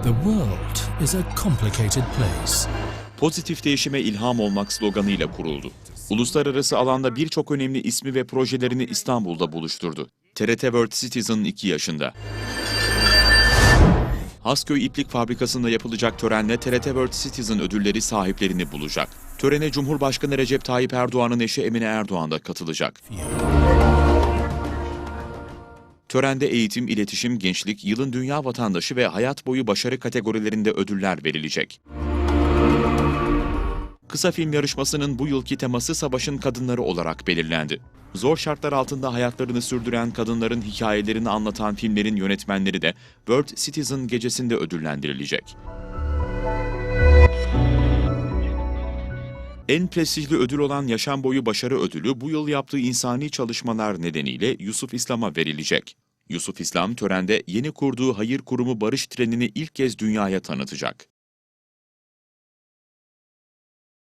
The world is a complicated place. Pozitif değişime ilham olmak sloganıyla kuruldu. Uluslararası alanda birçok önemli ismi ve projelerini İstanbul'da buluşturdu. TRT World Citizen 2 yaşında. Hasköy İplik Fabrikası'nda yapılacak törenle TRT World Citizen ödülleri sahiplerini bulacak. Törene Cumhurbaşkanı Recep Tayyip Erdoğan'ın eşi Emine Erdoğan da katılacak. Törende eğitim, iletişim, gençlik, yılın dünya vatandaşı ve hayat boyu başarı kategorilerinde ödüller verilecek. Kısa film yarışmasının bu yılki teması savaşın kadınları olarak belirlendi. Zor şartlar altında hayatlarını sürdüren kadınların hikayelerini anlatan filmlerin yönetmenleri de World Citizen gecesinde ödüllendirilecek. En prestijli ödül olan Yaşam Boyu Başarı Ödülü bu yıl yaptığı insani çalışmalar nedeniyle Yusuf İslam'a verilecek. Yusuf İslam törende yeni kurduğu hayır kurumu Barış Treni'ni ilk kez dünyaya tanıtacak.